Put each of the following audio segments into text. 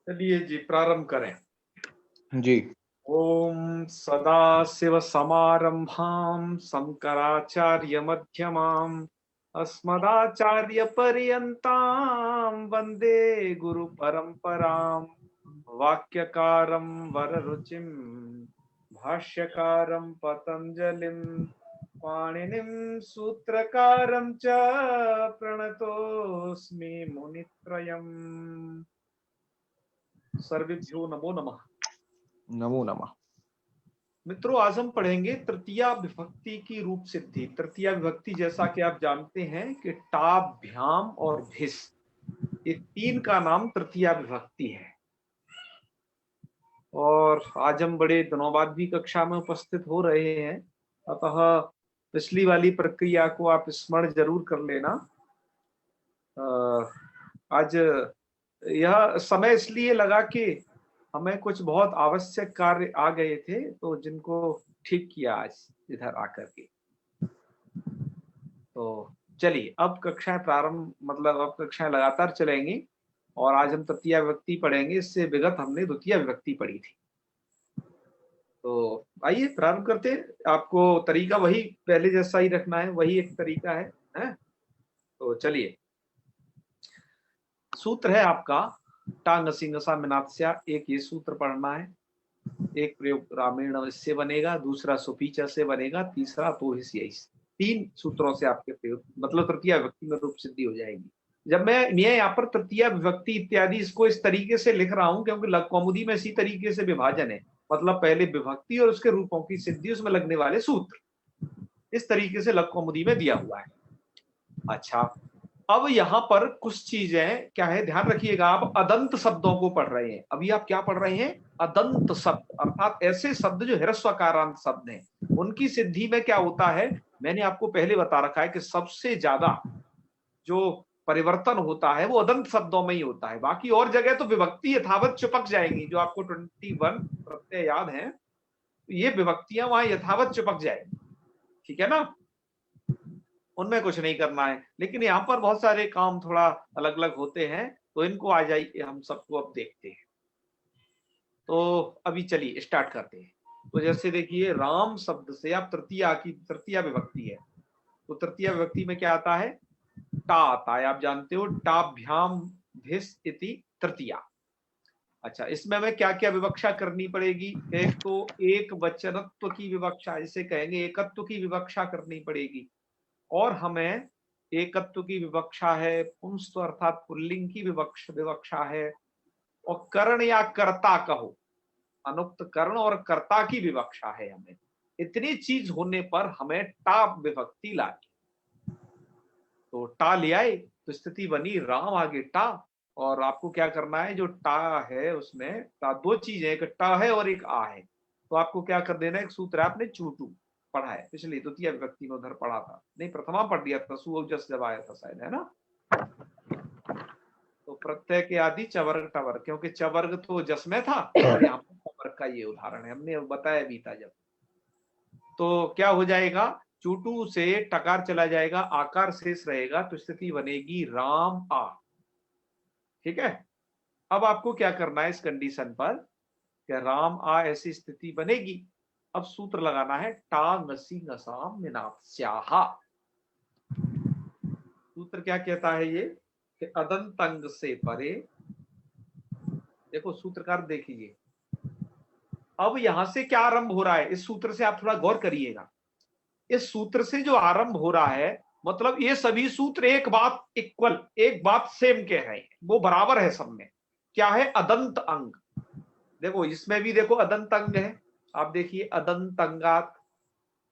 चलिए जी, प्रारंभ करें। जी। ओम सदाशिव समारंभां शंकराचार्य मध्यमाम् अस्मदाचार्य पर्यन्तां वंदे गुरु परंपराम्। वाक्यकारं वररुचिं भाष्यकारं पतंजलिं पाणिनिं सूत्रकारं च प्रणतोऽस्मि मुनित्रयम्। सर्वेभ्यो नमो नमः। नमो नमः। मित्रों, आज हम पढ़ेंगे तृतीया विभक्ति की रूप सिद्धि। तृतीया विभक्ति जैसा कि आप जानते हैं कि टा, भ्याम और भिस, ये तीन का नाम तृतीया विभक्ति है। और आज हम बड़े दिनों बाद भी कक्षा में उपस्थित हो रहे हैं, अतः पिछली वाली प्रक्रिया को आप स्मरण जरूर कर लेना। आज यह समय इसलिए लगा कि हमें कुछ बहुत आवश्यक कार्य आ गए थे, तो जिनको ठीक किया आज इधर आकर के। तो चलिए, अब कक्षाएं प्रारंभ मतलब अब कक्षाएं लगातार चलेंगी और आज हम तृतीया विभक्ति पढ़ेंगे। इससे विगत हमने द्वितीय विभक्ति पढ़ी थी। तो आइए प्रारंभ करते हैं। आपको तरीका वही पहले जैसा ही रखना है, वही एक तरीका है? तो चलिए, सूत्र है आपका टांग सिंगसा मिनात्स्या। एक ये सूत्र पढ़ना है, एक प्रयोग रामेण से बनेगा, दूसरा सुपीचा से बनेगा, तीसरा तो ही। तीन सूत्रों से आपके प्रयोग मतलब तृतीया विभक्ति में रूप सिद्धि हो जाएगी। जब मैं यहाँ पर तृतीया विभक्ति इत्यादि इसको इस तरीके से लिख रहा हूं क्योंकि लघु कौमुदी में इसी तरीके से विभाजन है, मतलब पहले विभक्ति और उसके रूपों की सिद्धि, उसमें लगने वाले सूत्र इस तरीके से लघु कौमुदी में दिया हुआ है। अच्छा, अब यहाँ पर कुछ चीजें क्या है, ध्यान रखिएगा। आप अदंत शब्दों को पढ़ रहे हैं। अभी आप क्या पढ़ रहे हैं? अदंत शब्द, अर्थात ऐसे शब्द जो ह्रस्वकारांत शब्द हैं। उनकी सिद्धि में क्या होता है, मैंने आपको पहले बता रखा है कि सबसे ज्यादा जो परिवर्तन होता है वो अदंत शब्दों में ही होता है। बाकी और जगह तो विभक्ति यथावत चिपक जाएंगी। जो आपको 21 प्रत्यय याद है, तो ये विभक्तियां वहां यथावत चिपक जाएंगी, ठीक है ना? उनमें कुछ नहीं करना है। लेकिन यहाँ पर बहुत सारे काम थोड़ा अलग अलग होते हैं, तो इनको आ जाइए, हम सबको अब देखते हैं। तो अभी चलिए स्टार्ट करते हैं। तो जैसे देखिए, राम शब्द से आप तृतीया विभक्ति है, तो तृतीया विभक्ति में क्या आता है? टा आता है। आप जानते हो, टाभ्याम भिस इति तृतीया। अच्छा, इसमें हमें क्या क्या विवक्षा करनी पड़ेगी? एक तो एक वचनत्व की विवक्षा, जिसे कहेंगे एकत्व की विवक्षा करनी पड़ेगी। और हमें एकत्व की विवक्षा है, पुंस्त्व अर्थात पुल्लिंग की विवक्षा है, और कर्ण या कर्ता कहो, अनुक्त कर्ण और कर्ता की विवक्षा है हमें। इतनी चीज होने पर हमें टा विभक्ति लानी। तो टा ले आए तो स्थिति बनी राम आगे टा। और आपको क्या करना है, जो टा है उसमें टा दो चीजें, एक टा है और एक आ है। तो आपको क्या कर देना है, एक सूत्र आपने चूटू पढ़ा है पिछले द्वितीय विभक्ति में, उधर पढ़ा था नहीं, प्रथमा पढ़ दिया था, सुजस जब आया था शायद, है ना? तो प्रत्यय के आदि चवर्ग टवर्ग, क्योंकि चवर्ग तो जस में था और यहाँ पर टवर्ग का ये उदाहरण है, हमने बताया भी था जब। तो क्या हो जाएगा, चूटू से टकार चला जाएगा, आकार शेष रहेगा, तो स्थिति बनेगी राम आ। ठीक है, अब आपको क्या करना है इस कंडीशन पर कि राम आ ऐसी स्थिति बनेगी। अब सूत्र लगाना है टा नसी नसाम मिनास्याहा। सूत्र क्या कहता है ये कि अदंतंग से परे, देखो सूत्रकार देखिए, अब यहां से क्या आरंभ हो रहा है, इस सूत्र से आप थोड़ा गौर करिएगा। इस सूत्र से जो आरंभ हो रहा है, मतलब ये सभी सूत्र एक बात इक्वल, एक बात सेम के हैं, वो बराबर है सब में। क्या है? अदंत अंग। देखो इसमें भी देखो अदंत अंग है, आप देखिए अदंत अंगात,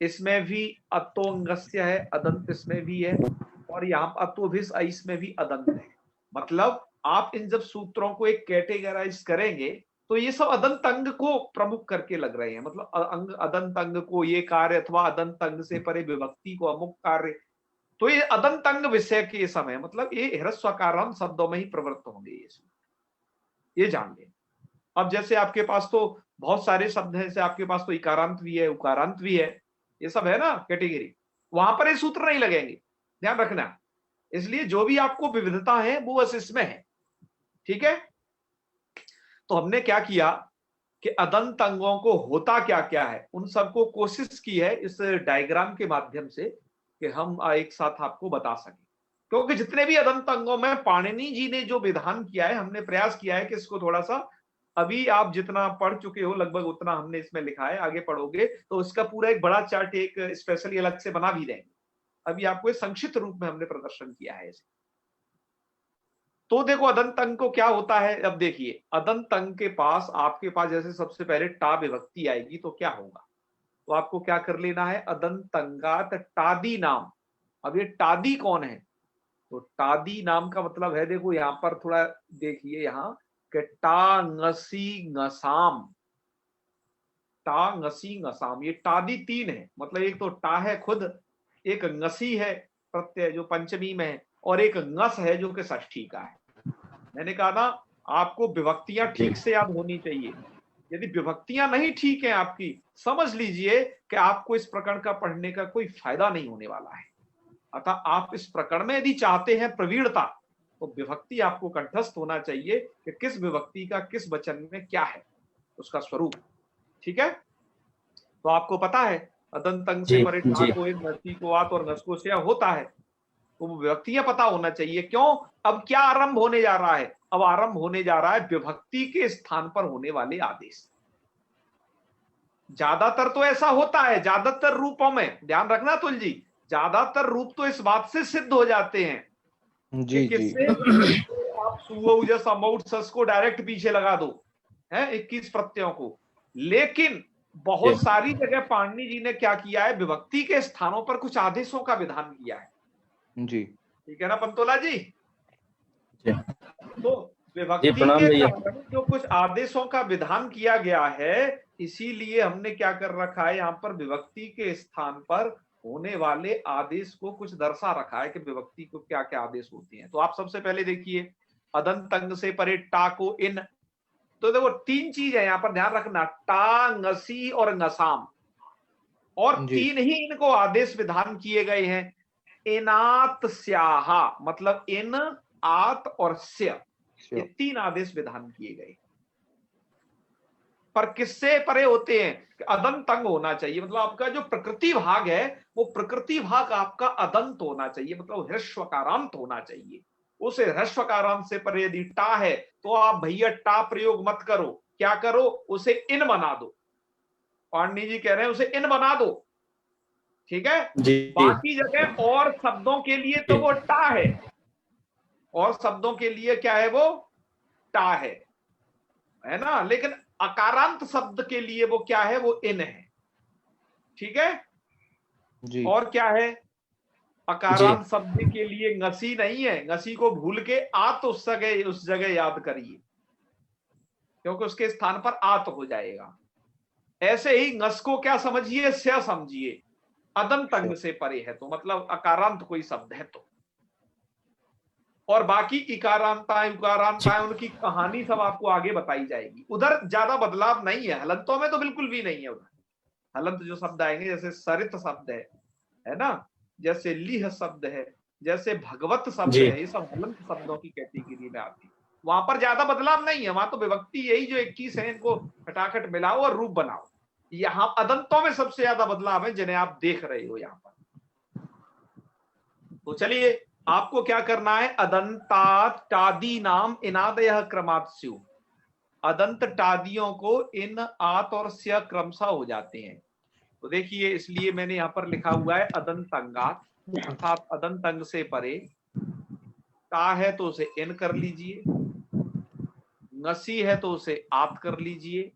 इसमें भी अतोंगस्य है, अदंत इसमें भी है, और यहाँ अतोभिस इसमें भी अदंत है। मतलब आप इन जब सूत्रों को एक कैटेगराइज करेंगे तो ये सब अदंत अंग को प्रमुख करके लग रहे हैं। मतलब अंग, अदंत अंग को ये कार्य, अथवा अदंत अंग से परे विभक्ति को अमुक कार्य। तो ये अदंत अंग विषय के समय, मतलब ये ह्रस्वकारांत शब्दों में ही प्रवृत्त होंगे ये जान लें। अब जैसे आपके पास तो बहुत सारे शब्द हैं, जैसे आपके पास तो इकारांत भी है, उकारांत भी है, ये सब है ना कैटेगरी, वहां पर ये सूत्र नहीं लगेंगे, ध्यान रखना। इसलिए जो भी आपको विविधता है वो बस इसमें है, ठीक है? तो हमने क्या किया कि अदंत अंगों को होता क्या क्या है उन सबको कोशिश की है इस डायग्राम के माध्यम से कि हम एक साथ आपको बता सकें। क्योंकि जितने भी अदंत अंगों में पाणिनि जी ने जो विधान किया है, हमने प्रयास किया है कि इसको थोड़ा सा, अभी आप जितना पढ़ चुके हो लगभग उतना हमने इसमें लिखा है, आगे पढ़ोगे तो इसका पूरा एक बड़ा चार्ट एक स्पेशली अलग से बना भी देंगे। अभी आपको संक्षिप्त रूप में हमने प्रदर्शन किया है इसे। तो देखो अदंत अंग को क्या होता है, अब देखिए अदंत अंग के पास, आपके पास जैसे सबसे पहले टा विभक्ति आएगी तो क्या होगा, तो आपको क्या कर लेना है, अदंत अंगात टादी नाम। अब ये टादी कौन है, तो टादी नाम का मतलब है, देखो यहां पर थोड़ा देखिए यहां कि टा ngसी ngसाम, टा ngसी ngसाम, ये टादी तीन है। मतलब एक तो टा है खुद, एक ngसी है प्रत्यय जो पंचमी में है, और एक ngस है जो कि षष्ठी का है। मैंने कहा ना आपको विभक्तियां ठीक से याद होनी चाहिए। यदि विभक्तियां नहीं ठीक है आपकी, समझ लीजिए कि आपको इस प्रकरण का पढ़ने का कोई फायदा नहीं होने वाला है। अतः आप इस प्रकरण में यदि चाहते हैं प्रवीणता, तो विभक्ति आपको कंठस्थ होना चाहिए कि किस विभक्ति का किस वचन में क्या है उसका स्वरूप। ठीक है, तो आपको पता है अदंत अंग से परे टा को इन, नसी को आत और नस को से होता है, तो विभक्तियां पता होना चाहिए। क्यों, अब क्या आरंभ होने जा रहा है, अब आरंभ होने जा रहा है विभक्ति के स्थान पर होने वाले आदेश। ज्यादातर तो ऐसा होता है, ज्यादातर रूपों में ध्यान रखना तुल जी, ज्यादातर रूप तो इस बात से सिद्ध हो जाते हैं जी कि जी। आप सुवऊ जैसा मऊट सस को डायरेक्ट पीछे लगा दो है 21 प्रत्ययों को। लेकिन बहुत सारी जगह पाणिनि जी ने क्या किया है, विभक्ति के स्थानों पर कुछ आदेशों का विधान किया है। जी ठीक है ना पंतोला जी, तो विभक्ति प्रणाम के भैया। कारण जो कुछ आदेशों का विधान किया गया है, इसीलिए हमने क्या कर रखा है, यहाँ पर विभक्ति के स्थान पर होने वाले आदेश को कुछ दर्शा रखा है कि विभक्ति को क्या क्या आदेश होते हैं। तो आप सबसे पहले देखिए अदंत अंग से परे टा को इन, तो देखो तीन चीज है यहाँ पर ध्यान रखना, टा ngसी और ngसाम, और तीन ही इनको आदेश विधान किए गए हैं। इनात स्याहा, मतलब इन, आत और स्या, ये तीन आदेश विधान किए गए। पर किससे परे होते हैं, अदंत अंग होना चाहिए। मतलब आपका जो प्रकृति भाग है वो प्रकृति भाग आपका अदंत होना चाहिए, मतलब ह्रस्वकारांत होना चाहिए। उस ह्रस्वकारांत से परे यदि टा है तो आप भैया टा प्रयोग मत करो, क्या करो, उसे इन बना दो। पाणिनि जी कह रहे हैं उसे इन बना दो, ठीक है। बाकी जगह और शब्दों के लिए तो वो टा है, और शब्दों के लिए क्या है, वो टा है ना, लेकिन अकारांत शब्द के लिए वो क्या है, वो इन है। ठीक है जी। और क्या है, अकारांत शब्द के लिए ngसी नहीं है, ngसी को भूल के आत उस जगह याद करिए, क्योंकि उसके स्थान पर आत हो जाएगा। ऐसे ही ngस को क्या समझिए, स्या समझिए, अदंत अंग से परे है तो मतलब अकारांत कोई शब्द है तो। और बाकी इकारांताएं उकारांताएं उनकी कहानी सब आपको आगे बताई जाएगी। उधर ज्यादा बदलाव नहीं है, हलंतों में तो बिल्कुल भी नहीं है। उधर हलंत जो शब्द आएंगे, जैसे सरित शब्द है ना, जैसे लिह शब्द है, जैसे भगवत शब्द है, ये सब हलंत शब्दों की कैटेगरी में आती है। वहां पर ज्यादा बदलाव नहीं है, वहां तो विभक्ति यही जो 21 है इनको खटाखट मिलाओ और रूप बनाओ। यहाँ अदंतों में सबसे ज्यादा बदलाव है जिन्हें आप देख रहे हो यहाँ पर। तो चलिए आपको क्या करना है, अदंतात टादी नाम इनादयः क्रमात् स्यु, अदंत टादियों को इन, आत और स्या क्रमशः हो जाते हैं। तो देखिए इसलिए मैंने यहां पर लिखा हुआ है अदंत अंगात, अर्थात अदंत अंग से परे। टा है तो उसे इन कर लीजिए, ngसी है तो उसे आत कर लीजिए,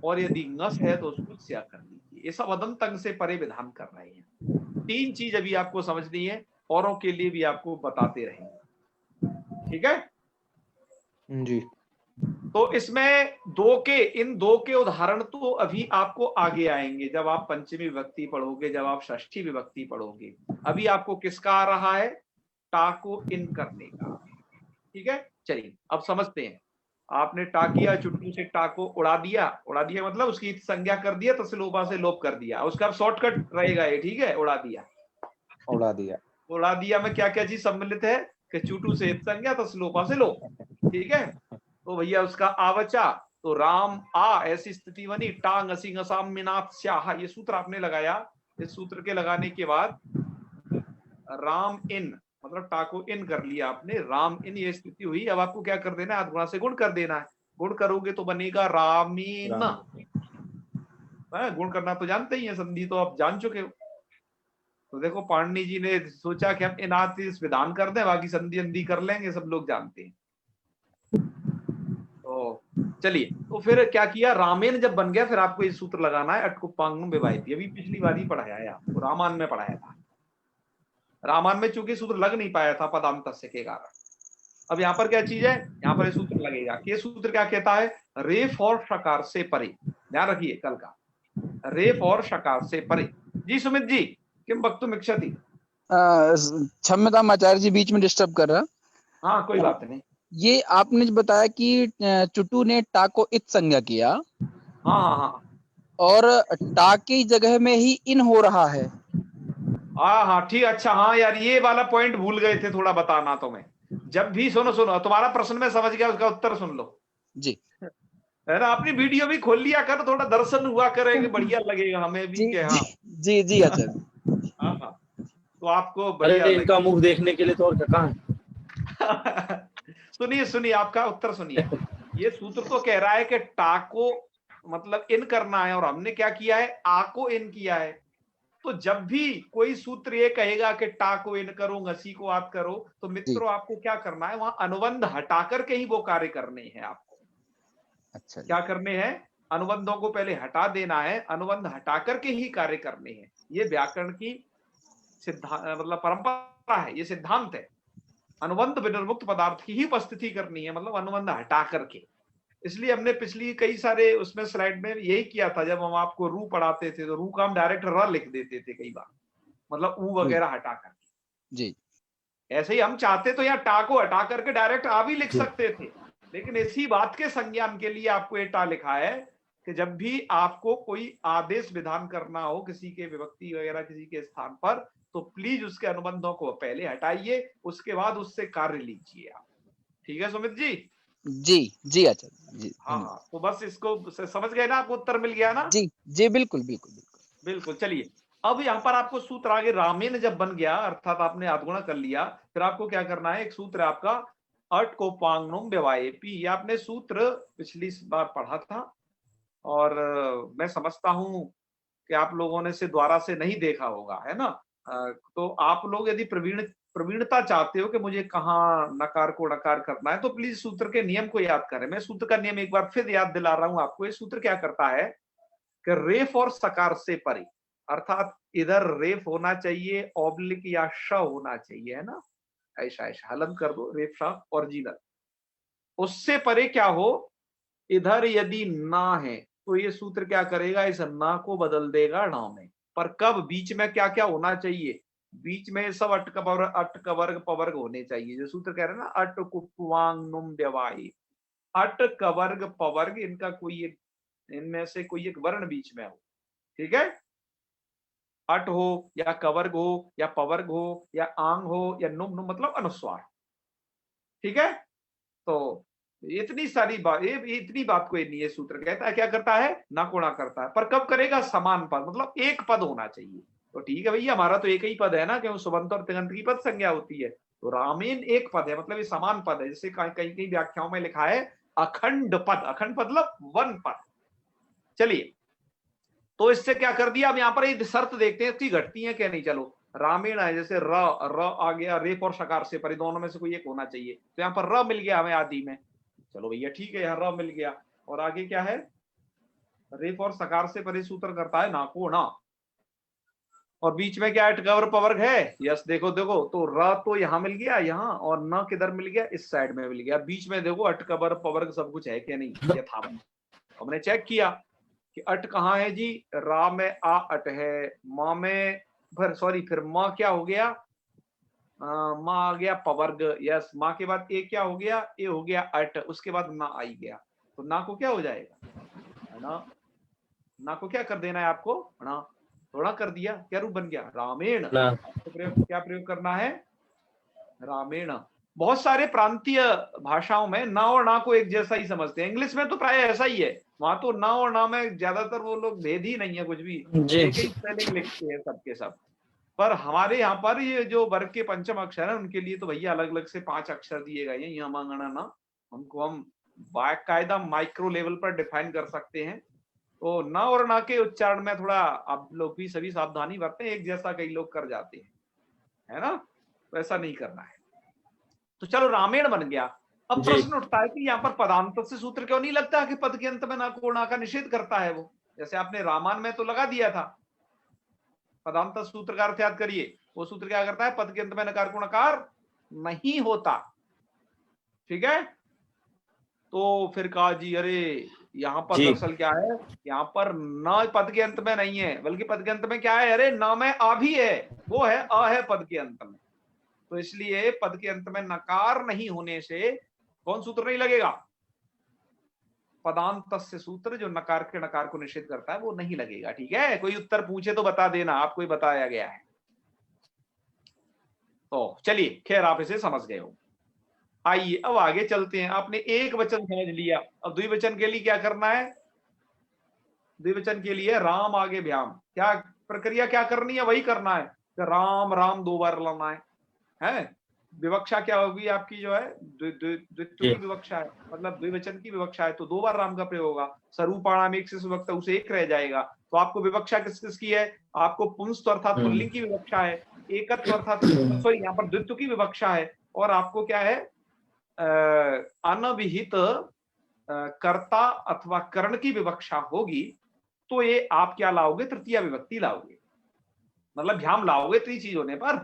और यदि ngस है तो उसको स्या कर लीजिए। ये सब अदंत अंग से परे विधान कर रहे हैं। तीन चीज अभी आपको समझनी है, औरों के लिए भी आपको बताते रहेंगे। ठीक है जी। तो इसमें इन दो के उदाहरण तो अभी आपको आगे आएंगे, जब आप पंचमी विभक्ति पढ़ोगे, जब आप षष्ठी विभक्ति पढ़ोगे। अभी आपको किसका आ रहा है, टा को इन करने का। ठीक है, चलिए अब समझते हैं। आपने टा किया, चुटकी से टा को उड़ा दिया मतलब उसकी संज्ञा कर दिया, तसलोपा से लोप कर दिया, उसका शॉर्टकट रहेगा ये। ठीक है, उड़ा दिया में क्या क्या चीज सम्मिलित है कि चूटू से संज्ञा, तसलोपा से लोप। ठीक है, तो भैया उसका आवचा, तो राम आ ऐसी स्थिति बनी, टांग असी घसाम मिनात स्याह, ये सूत्र आपने लगाया। इस सूत्र के लगाने के बाद राम इन, मतलब टा को इन कर लिया आपने, राम इन ये स्थिति हुई। अब आपको क्या कर देना है, आध गुणा से गुण कर देना है। गुण करोगे तो बनेगा रामीन। गुण करना तो जानते ही है, संधि तो आप जान चुके हो। तो देखो पाणिनि जी ने सोचा कि हम इनात इस विधान कर दें, बाकी संधि अंधि कर लेंगे, सब लोग जानते हैं। तो चलिए, तो फिर क्या किया, रामेन जब बन गया, फिर आपको ये सूत्र लगाना है, अटकुपांगम विवाहित। अभी पिछली बार ही पढ़ाया है आपको, रामायण में पढ़ाया था। रामायण में चूंकि सूत्र लग नहीं पाया था पदांतस्य के कारण। अब यहाँ पर क्या चीज है, यहाँ पर ये सूत्र लगेगा। कि सूत्र क्या कहता है, रेफ और शकार से परे, ध्यान रखिए कल का, रेफ और शकार से परे। जी सुमित जी, किम वक्तुम इच्छति? क्षम्यताम आचार्य जी, बीच में डिस्टर्ब कर रहा। हाँ कोई बात नहीं। ये आपने जो बताया कि चुटू ने टा को इत संज्ञा किया, हाँ हाँ हाँ और टा की जगह में ही इन हो रहा है। हाँ हाँ ठीक, अच्छा हाँ यार, ये वाला पॉइंट भूल गए थे थोड़ा बताना तो मैं। जब भी सुनो सुनो, तुम्हारा प्रश्न में समझ गया, उसका उत्तर सुन लो जी, है ना। अपनी वीडियो भी खोल लिया कर, थोड़ा दर्शन हुआ करेंगे, बढ़िया लगेगा हमें भी जी कि हाँ। जी जी आचार्य। हाँ हाँ, तो आपको बढ़िया अरे इनका मुख देखने के लिए तो और कहाँ है। सुनिए सुनिए, आपका उत्तर सुनिए। ये सूत्र तो कह रहा है कि टा को मतलब इन करना है, और हमने क्या किया है, आ को इन किया है। तो जब भी कोई सूत्र ये कहेगा कि टा को इन करो, घसी को आत करो, तो मित्रों आपको क्या करना है, वहां अनुबंध हटा करके ही वो कार्य करने हैं आपको। अच्छा जी। क्या करने हैं, अनुबंधों को पहले हटा देना है, अनुबंध हटा करके ही कार्य करने हैं। ये व्याकरण की सिद्धांत मतलब परंपरा है, ये सिद्धांत है। अनुबंध विनिर्मुक्त पदार्थ की ही उपस्थिति करनी है, मतलब अनुबंध हटा करके। इसलिए हमने पिछली कई सारे उसमें स्लाइड में यही किया था। जब हम आपको रू पढ़ाते थे तो रू का हम डायरेक्ट र लिख देते थे कई बार, मतलब ऊ वगैरह हटा करके। जी ऐसे ही हम चाहते तो यहाँ टा को हटा करके डायरेक्ट आ भी लिख सकते थे, लेकिन इसी बात के संज्ञान के लिए आपको ये टा लिखा है कि जब भी आपको कोई आदेश विधान करना हो किसी के विभक्ति वगैरह किसी के स्थान पर, तो प्लीज उसके अनुबंधों को पहले हटाइए, उसके बाद उससे कार्य लीजिए आप। ठीक है सुमित जी? जी जी आचार्य जी। हाँ हाँ, तो बस इसको समझ गए ना, आपको उत्तर मिल गया ना? जी जी बिल्कुल बिल्कुल बिल्कुल बिल्कुल। चलिए, अब यहाँ पर आपको सूत्र आगे रामेन जब बन गया, अर्थात आपने आधगुणा कर लिया, फिर आपको क्या करना है, एक सूत्र है आपका अट को पांगनुम व्यवायेपी। ये आपने सूत्र पिछली बार पढ़ा था, और मैं समझता हूं कि आप लोगों ने से द्वारा से नहीं देखा होगा, है ना। तो आप लोग यदि प्रवीणता चाहते हो कि मुझे कहाँ नकार को नकार करना है, तो प्लीज सूत्र के नियम को याद करें। मैं सूत्र का नियम एक बार फिर याद दिला रहा हूं आपको। ये सूत्र क्या करता है कि रेफ और सकार से परे, अर्थात इधर रेफ होना चाहिए, ऑब्लिक या श होना चाहिए, है ना, ऐसा ऐसा हलन कर दो, रेफ श ओरिजिनल। उससे परे क्या हो, इधर यदि ना है तो ये सूत्र क्या करेगा, इस ना को बदल देगा ण में। पर कब, बीच में क्या क्या होना चाहिए, बीच में सब अट कवर्ग पवर्ग होने चाहिए। जो सूत्र कह रहे हैं ना, अट कुप्वांग नुम व्यवाही, अट कवर्ग पवर्ग, इनका कोई एक, इनमें से कोई एक वर्ण बीच में हो। ठीक है, अट हो या कवर्ग हो या पवर्ग हो या आंग हो या नुम नुम मतलब अनुस्वार। ठीक है, तो इतनी सारी बात, ये इतनी बात कोई नहीं है। सूत्र कहता है क्या करता है, ना को ना करता है, पर कब करेगा, समान पद, मतलब एक पद होना चाहिए। तो ठीक है भैया, हमारा तो एक ही पद है ना, क्यों सुबंत और तिगंत की पद संज्ञा होती है। तो रामेन एक पद है, मतलब ये समान पद है। जैसे कहीं कहीं व्याख्याओं में लिखा है अखंड पद, अखंड पद मतलब वन पद। चलिए, तो इससे क्या कर दिया, अब यहाँ पर एक शर्त देखते हैं इसकी घटती है क्या नहीं। चलो, रामेण है, जैसे र आ गया, रेफ और शकार से परे, दोनों में से कोई एक होना चाहिए। तो यहाँ पर र मिल गया हमें आदि में, चलो भैया ठीक है, यहाँ र मिल गया। और आगे क्या है, रेफ और सकार से परे सूत्र करता है ना को ना, और बीच में क्या है, टकवर पवर्ग है। यस, देखो देखो, तो र तो यहाँ मिल गया यहाँ, और न किधर मिल गया, इस साइड में मिल गया। बीच में देखो अटकबर पवर्ग सब कुछ है क्या नहीं, यथावत। हमने चेक किया कि अट कहाँ है जी, रा में आ अट है, माँ में फिर सॉरी फिर माँ क्या हो गया, माँ आ गया पवर्ग। यस, माँ के बाद ए क्या हो गया, ए हो गया अट, उसके बाद ना आई गया। तो ना को क्या हो जाएगा, है ना, ना को क्या कर देना है आपको, ना थोड़ा कर दिया, क्या रूप बन गया, रामेण। तो प्रयोग क्या प्रयोग करना है, रामेण। बहुत सारे प्रांतीय भाषाओं में ना और ना को एक जैसा ही समझते हैं। इंग्लिश में तो प्राय ऐसा ही है, वहां तो ना और ना में ज्यादातर वो लोग भेद ही नहीं है कुछ भी, जी एक ही स्पेलिंग लिखते हैं सबके सब। पर हमारे यहाँ पर ये जो वर्ग के पंचम अक्षर है उनके लिए तो भैया अलग अलग से 5 अक्षर दिए गए हैं, यम अंगणा ना, उनको हम बाकायदा माइक्रो लेवल पर डिफाइन कर सकते हैं। तो ना और ना के उच्चारण में थोड़ा आप लोग भी सभी सावधानी बरतें, एक जैसा कई लोग कर जाते हैं, है ना, वैसा नहीं करना है। तो चलो रामायण बन गया। अब जी। प्रश्न उठता है कि यहाँ पर पदांत से सूत्र क्यों नहीं लगता कि पद के अंत में ना को ना का निषेध करता है वो, जैसे आपने रामायण में तो लगा दिया था। पदांत सूत्र का अर्थ याद करिए, वो सूत्र क्या करता है, पद के अंत में नकार को नकार नहीं होता, ठीक है। तो फिर कहा जी अरे यहाँ पर जी। दरअसल क्या है, यहाँ पर न पद के अंत में नहीं है, बल्कि पद के अंत में क्या है, अरे न में आ भी है, वो है अ है पद के अंत में। तो इसलिए पद के अंत में नकार नहीं होने से कौन सूत्र नहीं लगेगा, पदांत से सूत्र जो नकार के नकार को निषेध करता है वो नहीं लगेगा, ठीक है। कोई उत्तर पूछे तो बता देना, आपको ही बताया गया है। तो चलिए खैर आप इसे समझ गए हो। आइए अब आगे चलते हैं। आपने एक वचन समझ लिया, अब द्विवचन के लिए क्या करना है, द्विवचन के लिए राम आगे भ्याम, क्या प्रक्रिया क्या करनी है, वही करना है, राम राम 2 बार लाना है। विवक्षा क्या होगी आपकी, जो है द्वित्व की विवक्षा है, मतलब द्विवचन की विवक्षा है तो 2 बार राम का प्रयोग होगा। स्वरूपाणाम एक से सुवक्ता उसे एक रह जाएगा। तो आपको विवक्षा किस किस की है, आपको पुंस्त अर्थात पुल्लिंग की विवक्षा है, एकत्व अर्थात सॉरी यहाँ पर द्वित्व की विवक्षा है, और आपको क्या है अनविहित कर्ता अथवा कर्ण की विवक्षा होगी। तो ये आप क्या लाओगे, तृतीय विभक्ति लाओगे, मतलब भ्याम लाओगे 3 चीज होने पर,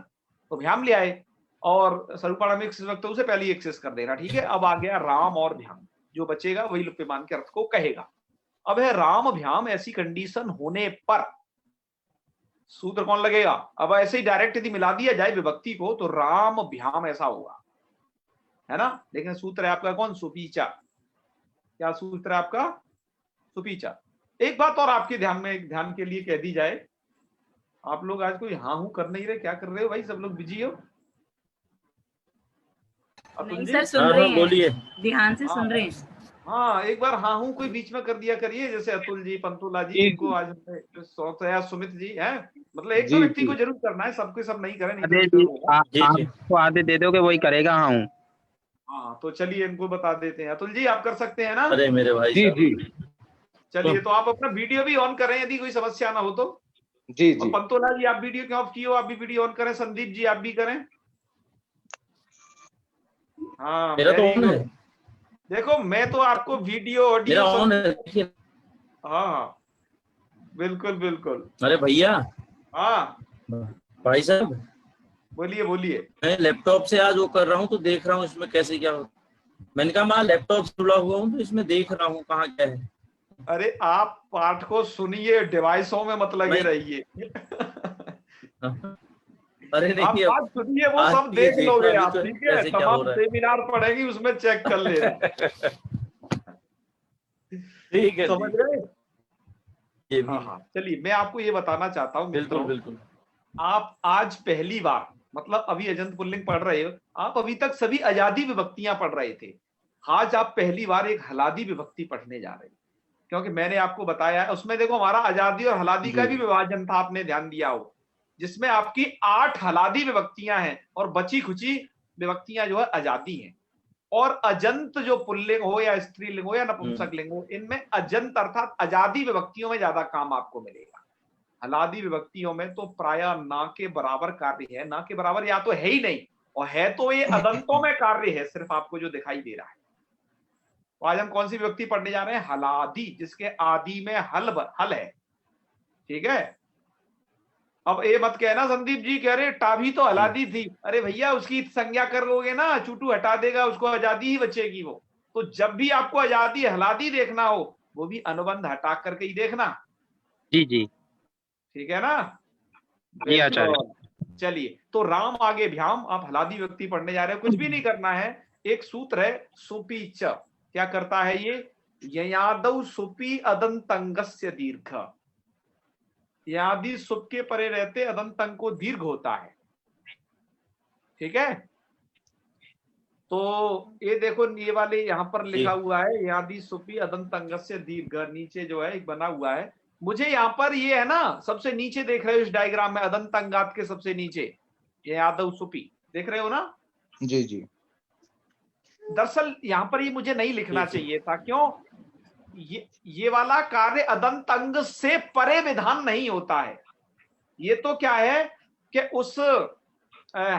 तो भ्याम ले आए और स्वरूपाणाम एक से उसे पहले एक्सेस कर देना, ठीक है। अब आ गया राम और भ्याम, जो बचेगा वही लुप्यमान के अर्थ को कहेगा। अब है राम भ्याम, ऐसी कंडीशन होने पर सूत्र कौन लगेगा। अब ऐसे ही डायरेक्ट यदि मिला दिया जाए विभक्ति को तो राम भ्याम ऐसा होगा, है ना। लेकिन सूत्र है आपका कौन, सुपीचा। क्या सूत्र है आपका, सुपीचा। एक बात और आपके ध्यान के लिए कह दी जाए, आप लोग आज कोई हाँ हूं कर नहीं रहे, क्या कर रहे हो भाई, सब लोग बिजी हो। नहीं सर, सुन रहे हैं, बोलिए, ध्यान से सुन रहे हैं। हाँ एक बार हाँ हूं कोई बीच में कर दिया करिए, जैसे अतुल जी, पंतुला जी, इनको आज शौक है, सुमित जी है, मतलब एक दो व्यक्ति को जरूर करना है, सबके सब नहीं करें, नहीं तो आपको आधे दे दोगे वही करेगा। हाँ तो चलिए इनको बता देते हैं। अतुल जी आप कर सकते हैं ना। अरे मेरे भाई जी साहब। जी चलिए तो आप अपना वीडियो भी ऑन करें यदि कोई समस्या ना हो तो। जी और जी पंतोला जी आप वीडियो क्यों ऑफ किए हो, आप भी वीडियो ऑन करें। संदीप जी आप भी करें। हाँ मेरा तो वेरी ऑन गुड। है, देखो मैं तो आपको वीडियो मेरा ऑडियो ऑन सब, है, देखिए। हाँ बिल्कुल बिल्कुल। अरे भैया, हाँ भाई साहब, बोलिए बोलिए। मैं लैपटॉप से आज वो कर रहा हूँ तो देख रहा हूँ इसमें कैसे क्या हो। मैंने कहा मैं लैपटॉप से जुड़ा हुआ हूँ तो इसमें देख रहा हूँ कहाँ क्या है। अरे आप पाठ को सुनिए, डिवाइसों में मत लगे नहीं। रहिए। अरे आप नहीं, बात सुनिए, वो आज सब ये देख देखना लोगे भी आप, तो ठीक है। कैसे क्या हो तमाम रहा है। सेमिनार पढ़ेंगे उसमें चेक कर लेना। ठीक है, समझ रहे। ये भी हाँ हाँ चलिए मैं आपको ये बताना चाहता हूँ बिल्कुल मित्रों, बिल्कुल। आप आज पहली बार, मतलब अभी अजंत पुल्लिंग पढ़ रहे हो, आप अभी तक सभी अजादी विभक्तियां पढ़ रहे थे, आज आप पहली बार एक हलादी विभक्ति पढ़ने जा रहे हैं। क्योंकि मैंने आपको बताया है उसमें, देखो हमारा आजादी और हलादी का भी विभाजन था, आपने ध्यान दिया हो, जिसमें आपकी 8 हलादी विभक्तियां हैं और बची खुची विभक्तियां जो है आजादी हैं। और अजंत जो पुल्लिंग हो या स्त्रीलिंग हो या नपुंसक लिंग हो, इनमें अजंत अर्थात आजादी विभक्तियों में ज्यादा काम आपको मिलेगा। हलादी विभक्तियों में तो प्राय ना के बराबर कार्य है, ना के बराबर या तो है ही नहीं, और है तो ये अदंतों में कार्य है सिर्फ आपको जो दिखाई दे रहा है। तो आज हम कौन सी विभक्ति पढ़ने जा रहे हैं, हलादी, जिसके आदि में हल है, ठीक है। अब ये मत कहना संदीप जी कह रहे टाभी तो हलादी थी, अरे भैया उसकी संज्ञा कर लोगे ना, चूटू हटा देगा, उसको आजादी ही बचेगी वो। तो जब भी आपको आजादी हलादी देखना हो, वो भी अनुबंध हटा करके ही देखना, जी जी ठीक है ना। जी आचार्य। चलिए तो राम आगे भ्याम, आप हलादी व्यक्ति पढ़ने जा रहे हो, कुछ भी नहीं करना है। एक सूत्र है सुपी च, क्या करता है ये, ययादौ सुपी अदंतंगस्य दीर्घ, यदि सुप के परे रहते अदंतंग को दीर्घ होता है, ठीक है। तो ये देखो ये वाले यहाँ पर लिखा हुआ है यादी सुपी अदंत अंगस्य दीर्घ, नीचे जो है एक बना हुआ है। मुझे यहाँ पर ये है ना सबसे नीचे देख रहे हो इस डायग्राम में अदंत अंगात के सबसे नीचे ये यादव सुपी देख रहे हो ना? जी जी दरअसल यहाँ पर ये मुझे नहीं लिखना चाहिए था। क्यों? ये वाला कार्य अदंत अंग से परे विधान नहीं होता है। ये तो क्या है कि उस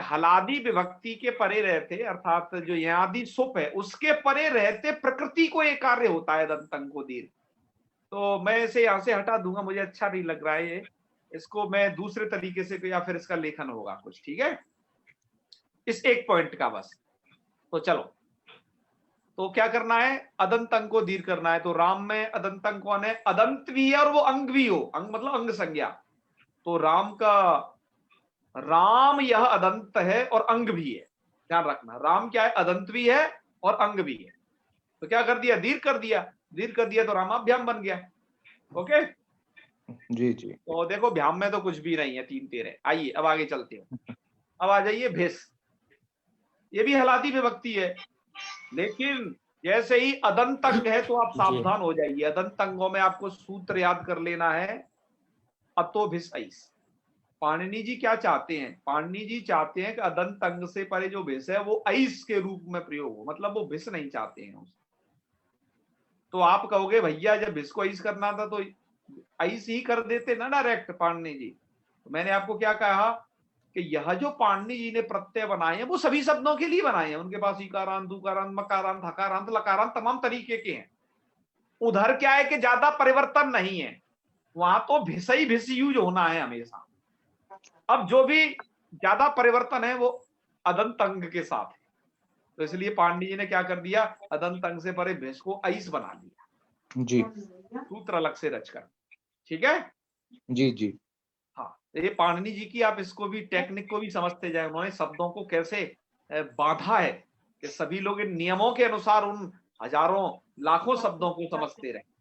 हलादी विभक्ति के परे रहते, अर्थात जो यादी सुप है उसके परे रहते प्रकृति को एक कार्य होता है अदंत अंग को दीर्घ। तो मैं इसे यहां से हटा दूंगा, मुझे अच्छा नहीं लग रहा है ये। इसको मैं दूसरे तरीके से या फिर इसका लेखन होगा कुछ, ठीक है, इस एक पॉइंट का बस। तो चलो, तो क्या करना है, अदंत अंग को दीर्घ करना है। तो राम में अदंत अंग कौन है? अदंत भी है और वो अंग भी हो, अंग मतलब अंग संज्ञा। तो राम का राम यह अदंत है और अंग भी है, ध्यान रखना। राम क्या है? अदंत भी है और अंग भी है। तो क्या कर दिया? दीर्घ कर दिया। दीर्घ कर दिया तो रामाभ्याम बन गया। ओके जी जी तो देखो भ्याम में तो कुछ भी नहीं है, 3 तेरे। आइए अब आगे चलते हो। अब आ जाइए भेष। ये भी हलादी विभक्ति है, लेकिन जैसे ही अदंत अंग है तो आप सावधान हो जाइए। अदंत अंगों में आपको सूत्र याद कर लेना है, अतो भिस ऐस। पाणिनि जी क्या चाहते हैं? पाणिनि जी चाहते हैं कि अदंत अंग से परे जो भिस है वो ऐस के रूप में प्रयोग हो, मतलब वो भिस नहीं चाहते हैं उसे। तो आप कहोगे भैया जब भिस को ऐस करना था तो ऐस ही कर देते ना डायरेक्ट पाणिनि जी। तो मैंने आपको क्या कहा कि यह जो पाणिनि जी ने प्रत्यय बनाए हैं वो सभी शब्दों के लिए बनाए हैं। उनके पास इकारांत, उकारांत, मकारांत, हकारांत, लकारांत तमाम तरीके के हैं। उधर क्या है कि ज्यादा परिवर्तन नहीं है, वहां तो भिस ही भिस यूज होना है हमेशा। अब जो भी ज्यादा परिवर्तन है वो अदंत अंग के साथ है। तो इसलिए पाणिनि जी ने क्या कर दिया? अदंत अंग से परे भिस को ऐस बना दिया, जी सूत्र अलग से रचकर। ठीक है जी जी हाँ, ये पाणिनि जी की आप इसको भी टेक्निक को भी समझते जाए, उन्होंने शब्दों को कैसे बांधा है कि सभी लोग इन नियमों के अनुसार उन हजारों लाखों शब्दों को समझते रहे।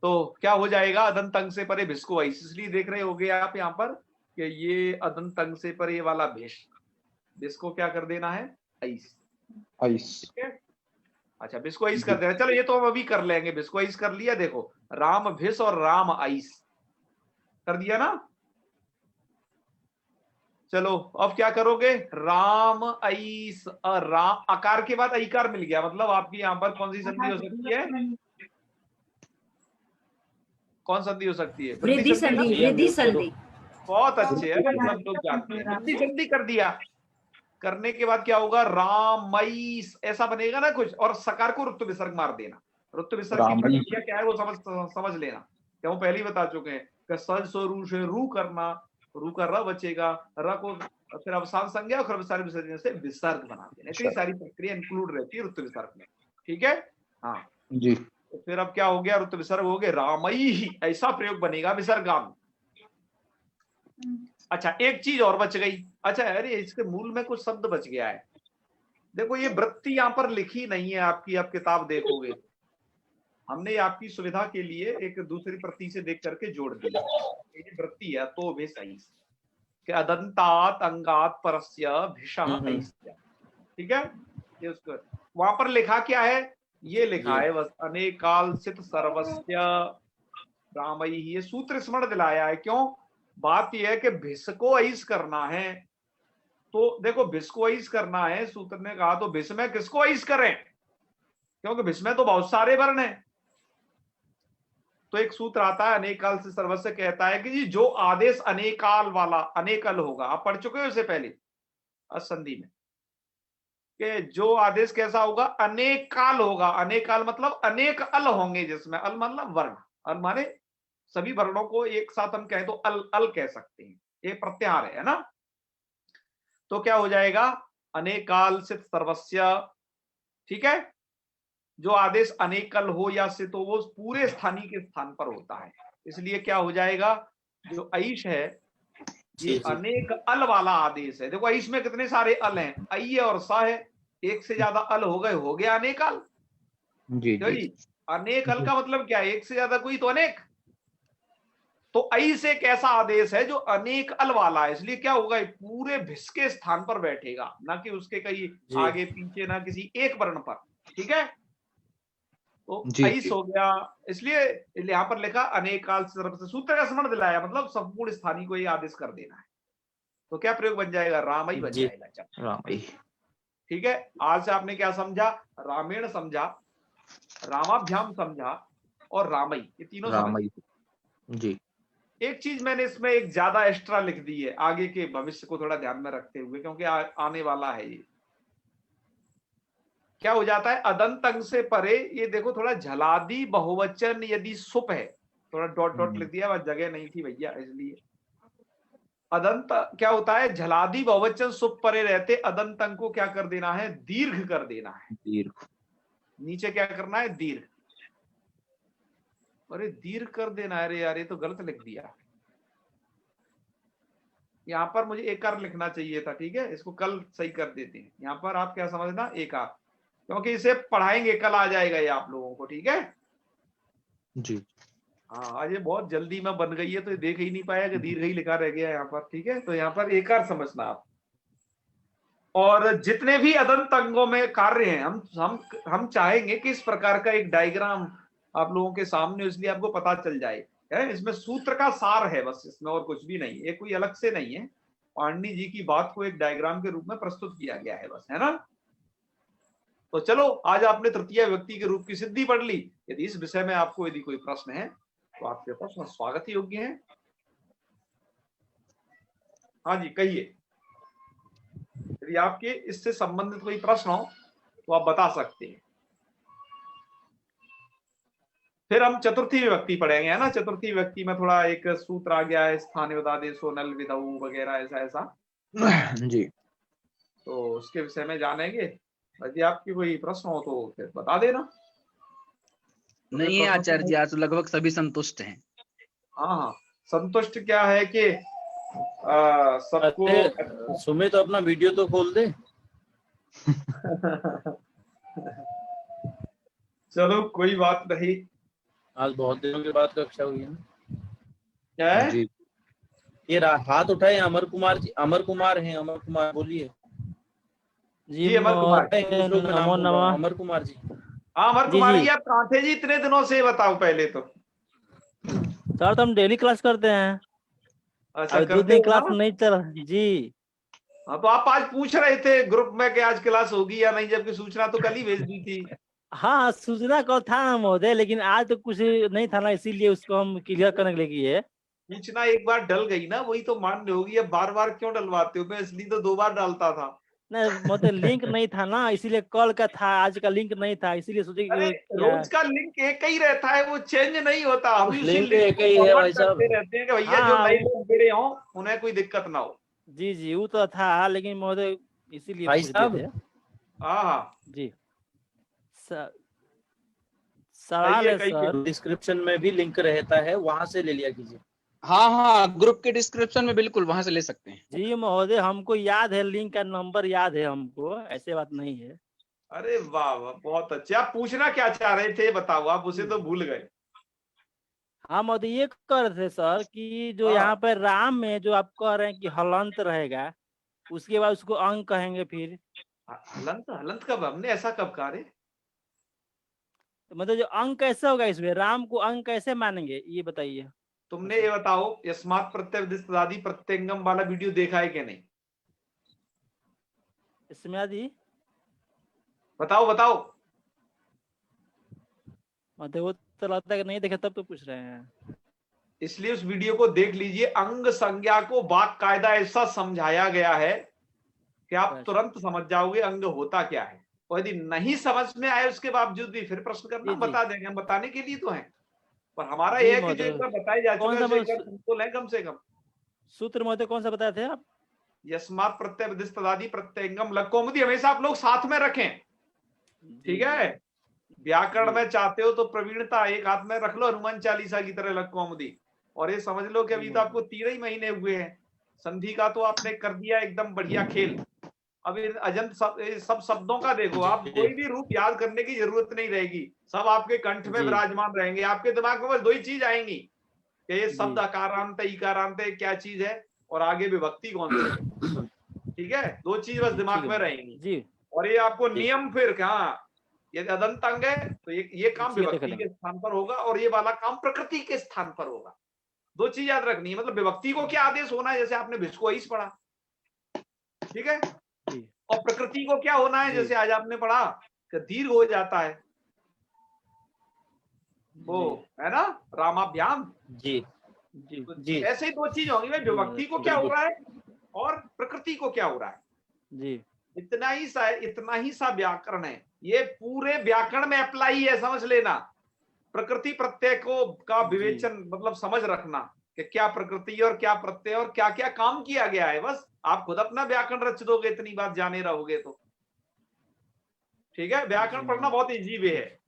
तो क्या हो जाएगा? अदंत अंग से परे भिस को ऐस। इसलिए देख रहे होगे आप यहाँ पर कि ये अदंत अंग से परे वाला भिस को क्या कर देना है? ऐस। ऐस ठीक है, अच्छा भिस को ऐस कर देना। चलो ये तो हम अभी कर लेंगे। भिस को ऐस कर लिया, देखो राम भिस और राम ऐस कर दिया ना। चलो अब क्या करोगे? राम ऐस, राम आकार के बाद ऐकार मिल गया, मतलब आपकी यहां पर कौन सी संधि हो सकती है? कौन संधि हो सकती है? वृद्धि संधि, वृद्धि संधि। बहुत अच्छे है, सब लोग जानते हैं। वृद्धि संधि कर दिया। करने के बाद क्या होगा? रामैस ऐसा बनेगा ना कुछ, और सकार को रुत्व विसर्ग मार देना। रुत्व विसर्ग की प्रक्रिया क्या है वो समझ लेना, क्या वो पहले ही बता चुके हैं कि सज स्वरू से रू करना, रू का र बचेगा, र को फिर अवसान संज्ञा और विसर्ग विसर्जन से विसर्ग बना देना। इतनी सारी प्रक्रिया इंक्लूड रहती है रुत्व विसर्ग में। ठीक है हाँ जी तो फिर अब क्या हो गया? रुत्व विसर्ग हो गए रामई ही, ऐसा प्रयोग बनेगा विसर्गाम। अच्छा एक चीज और बच गई। अच्छा अरे इसके मूल में कुछ शब्द बच गया है। देखो ये वृत्ति यहाँ पर लिखी नहीं है आपकी, आप किताब देखोगे हमने आपकी सुविधा के लिए एक दूसरी प्रति से देख करके जोड़ दिया। ये वृत्ति है तो भी सही कि अदंतात अंगात परस्य भिषः ऐस्य। ठीक है, ये उसको वहां पर लिखा क्या है? ये लिखा है बस अनेकाल सित सर्वस्य रामई। ये सूत्र स्मरण दिलाया है। क्यों? बात यह है कि भिस को ऐस करना है। तो देखो भिस को ऐस करना है, सूत्र ने कहा तो भिस में किसको ऐस करें? क्योंकि भिस में तो बहुत सारे वर्ण हैं। तो एक सूत्र आता है अनेकाल से सर्वस्य, कहता है कि जी जो आदेश अनेकाल वाला, अनेकल होगा, आप पढ़ चुके हो इसे पहले असंधि में, कि जो आदेश कैसा होगा? अनेकाल होगा। अनेकाल मतलब अनेक अल होंगे, जिसमें अल मतलब वर्ण, अल माने सभी वर्णों को एक साथ हम कहें तो अल अल कह सकते हैं, ये प्रत्याहार है ना। तो क्या हो जाएगा? अनेकाल सित सर्वस्य। ठीक है, जो आदेश अनेकल हो या सित हो वो पूरे स्थानीय के स्थान पर होता है। इसलिए क्या हो जाएगा? जो ऐश है ये अनेक अल वाला आदेश है। देखो ऐश में कितने सारे अल हैं, ऐ और सा है, एक से ज्यादा अल हो गए, हो गया अनेकाल। जी जी अनेक अल का मतलब क्या है? एक से ज्यादा कोई तो अनेक। तो ऐस एक ऐसा आदेश है जो अनेक अल वाला है, इसलिए क्या होगा, पूरे भिस के स्थान पर बैठेगा, ना कि उसके कहीं जी। आगे पीछे, ना किसी एक वर्ण पर। ठीक है, तो जी ऐस जी हो गया, इसलिए यहाँ पर लिखा अनेक काल से तरफ से सूत्र का स्मरण दिलाया, मतलब संपूर्ण स्थानीय को ये आदेश कर देना है। तो क्या प्रयोग बन जाएगा, राम ही बन जी। जाएगा। चल रामाई। ठीक है, आज से आपने क्या समझा, रामेण समझा, रामाभ्याम समझा और रामई, ये तीनों समझ। रामाई। जी एक चीज मैंने इसमें एक ज्यादा एक्स्ट्रा लिख दी है, आगे के भविष्य को थोड़ा ध्यान में रखते हुए, क्योंकि आने वाला है ये। क्या हो जाता है, अदंत अंग से परे, ये देखो थोड़ा झलादी बहुवचन यदि सुप है, थोड़ा डॉट डॉट लिख दिया, वह जगह नहीं थी भैया, इसलिए अदंत क्या होता है, झलादी बहुवचन सुप परे रहते अदंत अंग को क्या कर देना है, दीर्घ कर देना है। दीर्घ। नीचे क्या करना है, दीर्घ। अरे दीर्घ कर देना है, अरे यार ये तो गलत लिख दिया, यहाँ पर मुझे एकार लिखना चाहिए था। ठीक है, इसको कल सही कर देते हैं। यहाँ पर आप क्या समझना, एकार, क्योंकि इसे पढ़ाएंगे, कल आ जाएगा ये आप लोगों को। ठीक है, जी हाँ आज ये बहुत जल्दी में बन गई है, तो ये देख ही नहीं पाया कि दीर्घ ही लिखा रह गया यहाँ पर। ठीक है, तो यहाँ पर एकार समझना आप। और जितने भी अदंत अंगों में कार्य हैं, हम चाहेंगे कि इस प्रकार का एक डायग्राम आप लोगों के सामने, इसलिए आपको पता चल जाए है, इसमें सूत्र का सार है बस, इसमें और कुछ भी नहीं है, कोई अलग से नहीं है। पाणिनि जी की बात को एक डायग्राम के रूप में प्रस्तुत किया गया है बस, है ना। तो चलो, आज आपने तृतीय व्यक्ति के रूप की सिद्धि पढ़ ली। यदि इस विषय में आपको यदि कोई प्रश्न है तो आपके प्रश्न स्वागत योग्य है। हाँ जी, कहिए, यदि आपके इससे संबंधित कोई प्रश्न हो तो आप बता सकते हैं। फिर हम चतुर्थी विभक्ति पढ़ेंगे, है ना। चतुर्थी विभक्ति में थोड़ा एक सूत्र आ गया है, स्थानीय विदादेशो नल विदऊ वगैरह, ऐसा ऐसा। जी तो उसके विषय में जानेंगे। यदि आपकी कोई प्रश्न हो तो फिर बता देना। नहीं है आचार्य जी, आज लगभग सभी संतुष्ट हैं। हाँ हाँ, संतुष्ट क्या है कि सबको। सुमित तो अपना वीडियो तो खोल दे। चलो कोई बात नहीं, आज बहुत दिनों के बाद कक्षा हुई है ना। क्या है जी ये हाथ उठाए अमर कुमार जी, अमर कुमार हैं, अमर कुमार बोलिए जी। अमर कुमार, नमो नमः। अमर कुमार जी, हाँ अमर कुमार जी, आप कहाँ थे जी इतने दिनों से, बताओ पहले तो। सर तो हम डेली क्लास करते हैं। अच्छा, अभी 2 दिन क्लास नहीं चल जी। हाँ, तो आप आज पूछ रहे थे ग्रुप में कि आज क्लास होगी या नहीं, जबकि सूचना तो कल ही भेज दी थी। हाँ सूचना कल था ना महोदय, लेकिन आज तो कुछ नहीं था ना, इसीलिए उसको हम क्लियर करने के लिए किए। सूचना एक बार डल गई ना, वही तो मान्य होगी। अब बार बार क्यों डलवाते हो, मैं इसलिए तो 2 बार डालता था। नहीं महोदय, लिंक नहीं था ना, इसीलिए कल का था, आज का लिंक नहीं था, इसीलिए सोचे अरे रोज का लिंक एक ही रहता है, वो चेंज नहीं होता। हम उसी लिंक लिंक एक को ही है फॉरवर्ड भाई साहब। करते रहते हैं कि भैया हाँ, जो नए लोग जुड़े हों उन्हें कोई दिक्कत ना हो। जी जी, वो तो था, लेकिन महोदय इसीलिए भाई पूछ साहब। दिए थे। हाँ हाँ, जी सवाल है कहिए, सर। डिस्क्रिप्शन में भी लिंक रहता है, वहां से ले लिया कीजिए। हाँ हाँ, ग्रुप के डिस्क्रिप्शन में बिल्कुल वहां से ले सकते हैं। जी महोदय, हमको याद है, लिंक का नंबर याद है हमको, ऐसे बात नहीं है। अरे वाह वाह, बहुत अच्छे। आप पूछना क्या चाह रहे थे बताओ, आप उसे तो भूल गए। हाँ महोदय, ये कह रहे थे सर कि जो हाँ। यहाँ पर राम में जो आप कह रहे हैं कि हलंत रहेगा, उसके बाद उसको अंग कहेंगे फिर। हलंत, हलंत कब, हमने ऐसा कब कहा रे? तो मतलब जो अंग कैसे होगा इसमें, राम को अंग कैसे मानेंगे, ये बताइए। तुमने ये बताओ, यस्मात् प्रत्यय विदिष्टादि प्रत्यंगम वाला वीडियो देखा है कि नहीं? इसमें आदि बताओ बताओ। मतलब वो तो लगता है कि नहीं देखे, तब तो पूछ रहे हैं। इसलिए उस वीडियो को देख लीजिए। अंग संज्ञा को बाकायदा ऐसा समझाया गया है कि आप तुरंत समझ जाओगे अंग होता क्या है। और यदि नहीं समझ में आए उसके बावजूद भी फिर प्रश्न करना, जी, जी। बता देंगे, हम बताने के लिए तो हैं। पर हमारा जी, यह है कि जो महोदय। एक बार बताई जा कौन सा चुका है तुमको लें कम से कम। सूत्र महोदय कौन सा बताए थे आप? यस्मात् प्रत्यय विदिष्टादि प्रत्यंगम लकोमुदी हमेशा आप लोग साथ में रखें, ठीक है। व्याकरण में चाहते हो तो प्रवीणता एक हाथ में रख लो, हनुमान चालीसा की तरह लकोमुदी। और ये समझ लो कि अभी तो आपको 3 ही महीने हुए हैं, संधि का तो आपने कर दिया एकदम बढ़िया खेल। अब अजंत सब शब्दों का देखो, आप कोई भी रूप याद करने की जरूरत नहीं रहेगी, सब आपके कंठ में विराजमान रहेंगे। आपके दिमाग में बस 2 ही चीज आएंगी, कि ये शब्द अकारांत इकारांत क्या चीज है और आगे विभक्ति कौन सी है। ठीक है, दो चीज बस दिमाग में रहेंगी जी और ये आपको नियम फिर कहाँ, यदि अदंत अंग है तो ये काम ठीक है, विभक्ति देख के स्थान पर होगा और ये वाला काम प्रकृति के स्थान पर होगा। दो चीज याद रखनी है, मतलब विभक्ति को क्या आदेश होना है, जैसे आपने भिस्कोइस पढ़ा, ठीक है, जी और प्रकृति को क्या होना है, जी। जैसे आज आपने पढ़ा कि दीर्घ हो जाता है, वो है ना रामाभ्याम। जी जी जी ऐसे ही दो चीज होंगी भाई, विभक्ति को क्या हो रहा है और प्रकृति को क्या हो रहा है। जी इतना ही सा व्याकरण है, ये पूरे व्याकरण में अप्लाई है, समझ लेना। प्रकृति प्रत्यय को का विवेचन मतलब समझ रखना कि क्या प्रकृति और क्या प्रत्यय और क्या क्या काम किया गया है। बस आप खुद अपना व्याकरण रच दोगे, इतनी बात जाने रहोगे तो ठीक है। व्याकरण पढ़ना बहुत इजी वे है,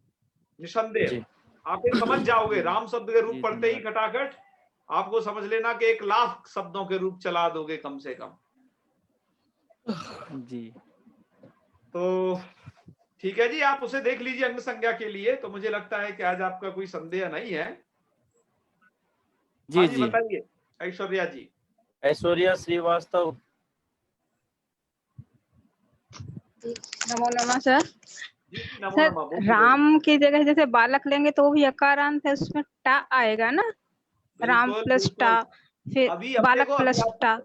निसंदेह। जी आप ये समझ जाओगे, राम शब्द के रूप जी, पढ़ते ही खटाखट आपको समझ लेना कि 1,00,000 शब्दों के रूप चला दोगे कम से कम। जी तो ठीक है जी, आप उसे देख लीजिए अंग संज्ञा के लिए। तो मुझे लगता है कि आज आपका कोई संदेह नहीं है। जी हाँ जी बताइए ऐश्वर्या जी। ऐश्वर्या श्रीवास्तव। नमो नमः सर। जी, नमो सर नमः। बोलिए, राम की जगह जैसे बालक लेंगे तो वो भी अकारांत है, उसमें टा आएगा ना, बोलिए। राम बिल्कुल, प्लस बिल्कुल। टा, फिर अभी अब बालक देखो, अभी प्लस आप- टा।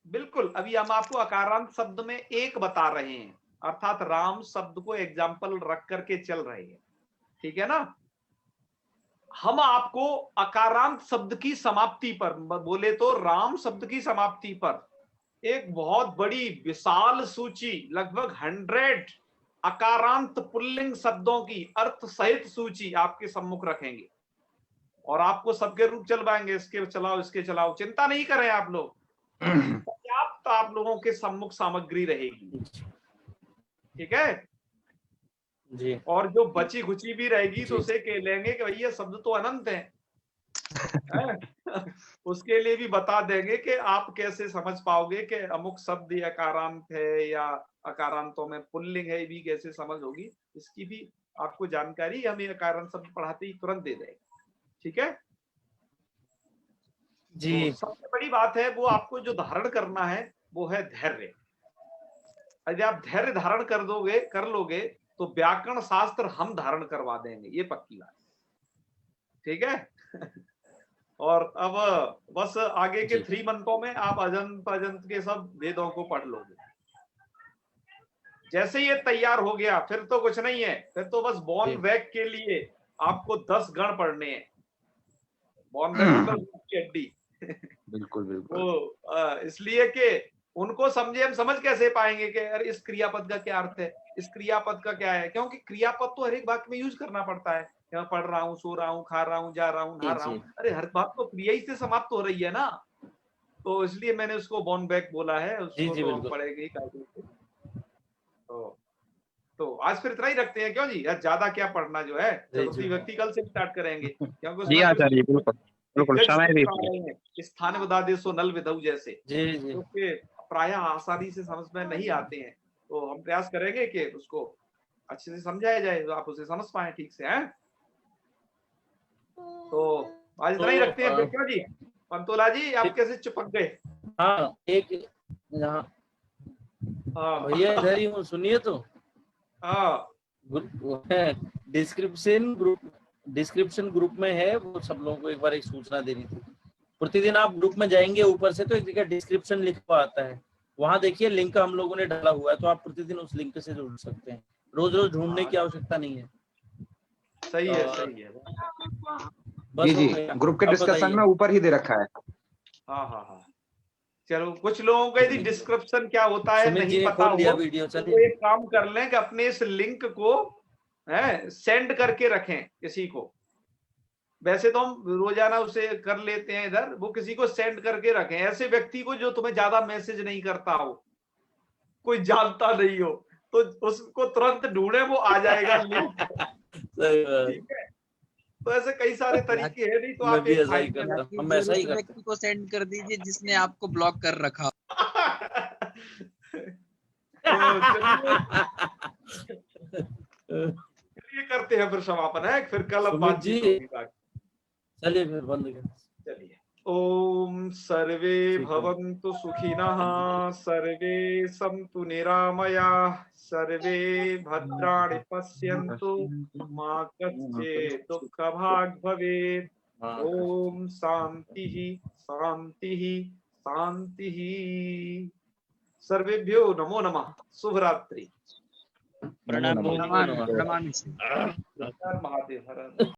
बिल्कुल, अभी हम आपको अकारांत शब्द में एक बता रहे हैं, अर्थात राम शब्द को एग्जाम्पल रख करके चल रहे हैं, ठीक है ना। हम आपको अकारांत शब्द की समाप्ति पर, बोले तो राम शब्द की समाप्ति पर एक बहुत बड़ी विशाल सूची, लगभग 100 अकारांत पुल्लिंग शब्दों की अर्थ सहित सूची आपके सम्मुख रखेंगे और आपको सबके रूप चलवाएंगे, इसके चलाओ इसके चलाओ, चिंता नहीं करें आप लोग। पर्याप्त आप लोगों के सम्मुख सामग्री रहेगी, ठीक है। जी और जो बची खुची भी रहेगी तो उसे कह लेंगे कि भैया शब्द तो अनंत है, उसके लिए भी बता देंगे कि आप कैसे समझ पाओगे कि अमुक शब्द अकारांत है या अकारांतों में पुल्लिंग है, भी कैसे समझ होगी, इसकी भी आपको जानकारी हमें अकारांत शब्द पढ़ाते ही तुरंत दे देंगे, ठीक है। जी तो सबसे बड़ी बात है वो आपको जो धारण करना है वो है धैर्य। यदि आप धैर्य धारण कर लोगे तो व्याकरण शास्त्र हम धारण करवा देंगे, ये पक्की बात, ठीक है। और अब बस आगे के 3 मंथों में आप अजंत के सब वेदों को पढ़ लोगे। जैसे ये तैयार हो गया फिर तो कुछ नहीं है, फिर तो बस बॉर्न वैक के लिए आपको 10 गण पढ़ने हैं। बॉर्न वैक मतलब की हड्डी। बिल्कुल बिल्कुल। वो इसलिए कि उनको समझे, हम समझ कैसे पाएंगे कि अरे इस क्रियापद का क्या अर्थ है, इस क्रियापद का क्या है, क्योंकि क्रियापद तो हर एक बात में यूज करना पड़ता है। मैं पढ़ रहा हूँ, सो रहा हूँ, खा रहा हूँ, जा रहा हूँ, नहा रहा हूँ, अरे हर बात तो क्रिया ही से समाप्त हो रही है ना। तो इसलिए मैंने उसको बॉर्न बैक बोला है, उसको तो हम पढ़ेंगे ही कायदे से। तो आज फिर इतना ही रखते हैं, क्यों जी, यार ज्यादा क्या पढ़ना जो है, चतुर्थी व्यक्ति कल से स्टार्ट करेंगे, क्योंकि जी आचार्य बिल्कुल बिल्कुल समय भी स्थान बदादेशो नल विधौ जैसे जी उसके प्रायः आसानी से समझ में नहीं आते हैं। तो हम प्रयास करेंगे कि उसको अच्छे से समझाया जाए, तो आप उसे समझ पाए ठीक से, हैं। तो आज इतना ही रखते हैं फिर, क्यों जी। पंतोला जी आप कैसे चिपक गए। हाँ एक यहाँ भैया इधर ही हूँ, सुनिए तो। हाँ डिस्क्रिप्शन ग्रुप में है, वो सब लोगों को एक बार एक सूचना देनी थी। प्रतिदिन आप ग्रुप में जाएंगे, ऊपर से तो एक जगह डिस्क्रिप्शन लिखा आता है, वहां देखिए लिंक हम लोगों ने डाला हुआ है, तो आप प्रतिदिन उस लिंक से जुड़ सकते हैं। रोज रोज ढूंढने की आवश्यकता नहीं है। सही है, सही है। जी जी, ग्रुप के डिस्कशन में ऊपर ही दे रखा है। हाँ हाँ हाँ, चलो कुछ लोगों को यदि डिस्क्रिप्शन क्या होता है नहीं पता हो, वीडियो तो एक काम कर लें कि अपने इस लिंक को सेंड करके रखें किसी को। वैसे तो हम रोजाना उसे कर लेते हैं इधर, वो किसी को सेंड करके रखें, ऐसे व्यक्ति को जो तुम्हें ज्यादा मैसेज नहीं करता हो, कोई जानता नहीं हो, तो उसको तुरंत ढूंढे, वो आ जाएगा लिंक। ठीक है, तो ऐसे कई सारे तरीके हैं, नहीं तो आप एक हम ऐसा ही व्यक्ति को सेंड कर दीजिए जिसने आपको ब्लॉक कर रखा। ये करते हैं फिर समापन है, फिर कल अब बातचीत होगी। चलिए फिर बंद कर। चलिए। ओम सर्वे भवन्तु सुखिनः, सर्वे सन्तु निरामयाः, सर्वे भद्राणि पश्यन्तु, मा कश्चित् दुःखभाग् भवेत्। ओम शांति शांति शांति। सर्वेभ्यो नमो नमः। शुभ रात्रि। प्रणाम। प्रणाम। हर महादेव। हर